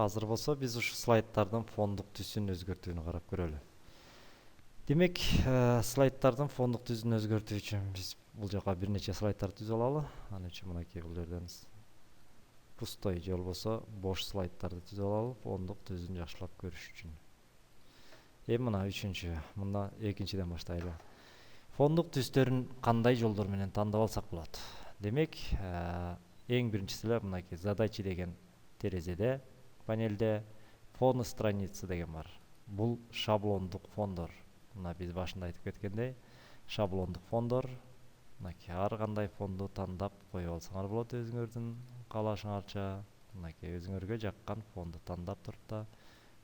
азыр болсо биз ушу слайддардын фондук түсүн өзгөртүүнү карап көрөлү. Демек, слайддардын фондук түсүн өзгөртүү үчүн биз бул жака бир нече слайддарды түзүп алалы. Аны үчүн мынакей бул жерден пустой же болбосо бош слайддарды түзүп алалы фондук түсүн жакшылап көрүш үчүн. Мына үчүнчү, мында экинчиден баштайлы. Фондук түстөрүн кандай жолдор менен тандап алсак болот? Демек, эң биринчиси эле мынакей задачи деген терезеде, панелде фон страницы деген бар. Бул шаблондук фондор. Мына биз башында айтып кеткендей, шаблондук фондор. Мынакей ар кандай фонду тандап коюп алсаңар болот өзүңөрдүн каалашыңарча. Мынакей өзүңөргө жаккан фонду тандап туруп да,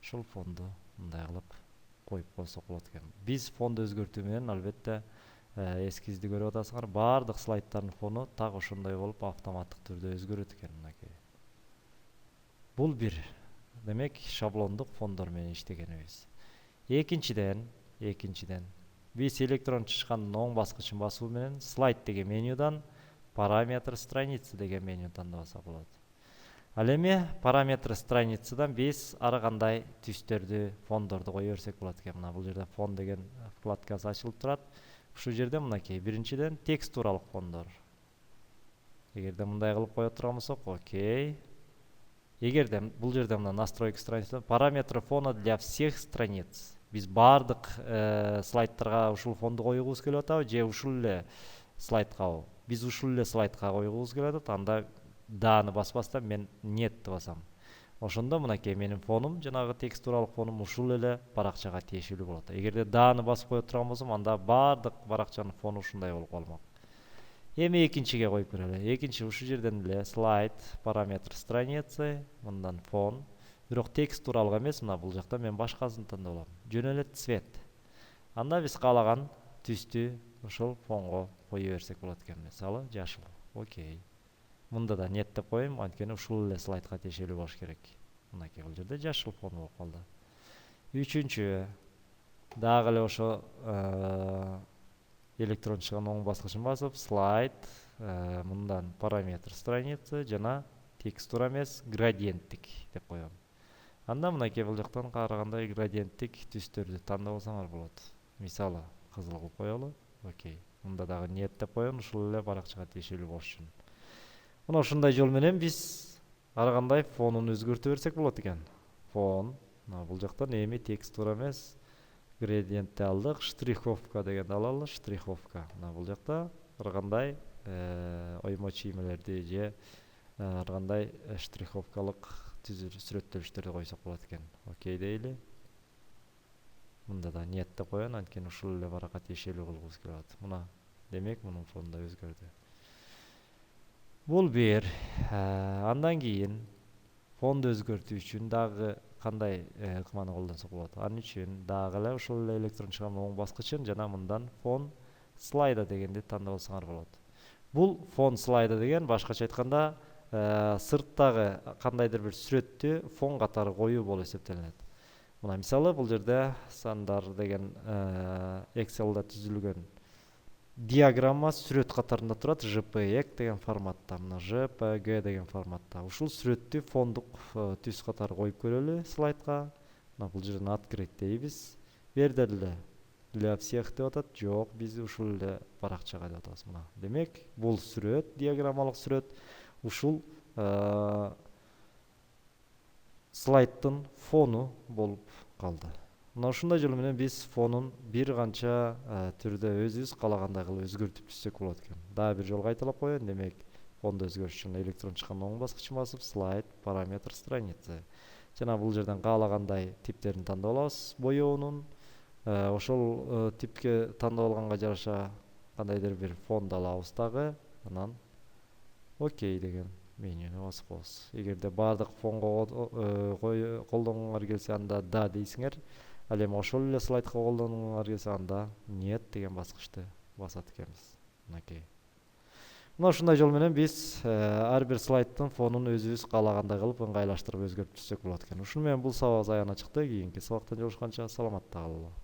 ушул фонду мындай кылып коюп койсок болот экен. Биз фонду өзгөртүү менен албетте эскизди көрүп атасыңар, баардык слайддардын фону так ошондой болуп автоматтык түрдө өзгөрөт экен мынакей. Бул бир. Демек, шаблондук фондор менен иштегенибиз. Экинчиден, биз электрон чычкандын оң баскычын басуу менен слайд деген менюдан параметр страницы деген меню тандабасак болот. Ал эми параметр страницадан биз ар кандай түстөрдү, фондорду кое берсек болот экен. Мына бул жерде фон деген вкладкасы ачылып турат. Ушул жерде мынакей биринчиден текстуралык фондор. Эгерде мындай кылып кое турган болсок, окей. Эгерде бул жерде мына настройка страницы параметры фона для всех страниц. Биз баардык слайддарга ушул фонду коюубуз келип атабы же ушул эле слайдкабы? Биз ушул эле слайдка коюубуз келип атат. Анда даны баспастан мен нетти басам. Ошондо мынакей менин фонум, жанагы текстуралык фонум ушул эле баракчага тиешелүү болот. Эгерде даны басып кое турган болсом, анда баардык баракчанын фону ушундай болуп калмак. Эми экинчиге коюп көрөлү. Экинчи ушул жерден эле слайд, параметр страницы, мындан фон. Бирок текстуралык эмес, мына бул жакта мен башкасын тандап алам. Жөн эле цвет. Анда биз каалаган түстү ошол фонго кое берсек болот экен. Мисалы, жашыл. Окей. Мында да нет деп коеюн, анткени ушул эле слайдка тиешелүү болуш керек. Мынакей бул жерде жашыл фон болуп калды. Үчүнчү, дагы эле ошо электрон чыган оң баскычын басып, слайд, мындан параметр страницы жана текстура эмес, градиенттик деп коем. Анда мынакей бул жактан карагандай градиенттик түстөрдү тандап алсаңар болот. Мисалы, кызыл кылып коелу. Окей. Мында дагы нет деп коем, ушул эле баракчага тиешелүү болуш үчүн. Мына ушундай жол менен биз ар кандай фонун өзгөртө берсек болот экен. Фон, мына бул жактан эми текстура эмес, градиентти алдык, штриховка дегенди алалы, штриховка. Мына бул жакта ар кандай оймо чиймелерди же ар кандай штриховкалык сүрөттөлүштөрдү койсок болот экен. Окей дейли. Мында да нет деп коеюн, анткени ушул эле баракка тиешелүү кылгыбыз келип атат. Мына, демек, мунун фону да өзгөрдү. Бул бир. Андан кийин фонду өзгөртүү үчүн дагы кандай ыкманы колдонсок болот? Анын үчүн дагы эле ушул эле электрон чыган оң баскычын жана мындан фон слайда дегенди тандап алсаңар болот. Бул фон слайда деген башкача айтканда сырттагы кандайдыр бир сүрөттү фон катары коюу болуп эсептелинет. Мына мисалы бул жерде сандар деген Excel'да түзүлгөн диаграмма сүрөт катарында турат, JPEG деген форматта, мына JPG деген форматта. Ушул сүрөттү фондук түс катары коюп көрөлү слайдка. Мына бул жерден открыть дейбиз. Берде эле для всех деп атат. Жок, биз ушул эле баракчага деп атабыз. Мына. Демек, бул сүрөт, диаграммалык сүрөт ушул слайдтын фону болуп калды. Мына ушундай жол менен биз фонун бир канча түрдө өзүбүз каалагандай кылып өзгөртүп түзсөк болот экен. Дагы бир жолу кайталап коеюн. Демек, фонду өзгөртүш үчүн электрон чыккан оң баскычын басып, слайд, параметр страницы. Жана бул жерден каалагандай типтерин тандап алабыз. Боёонун ошол типке тандап алганга жараша кандайдыр бир фонду алабыз дагы. Анан окей деген менюну басып коебуз. Эгерде баардык фонго колдонгуңар келсе, анда да дейсиңер. Ал эми ошол эле слайдка колдонгуңар келсе, анда нет деген баскычты басат экенбиз. Мынакей. Мына ушундай жол менен биз ар бир слайдтын фонун өзүбүз каалагандай кылып ыңгайлаштырып өзгөртүп түзсөк болот экен. Ушуну менен бул сабагыбыз аягына чыкты. Кийинки сабакта жолугушканча саламатта калыңар.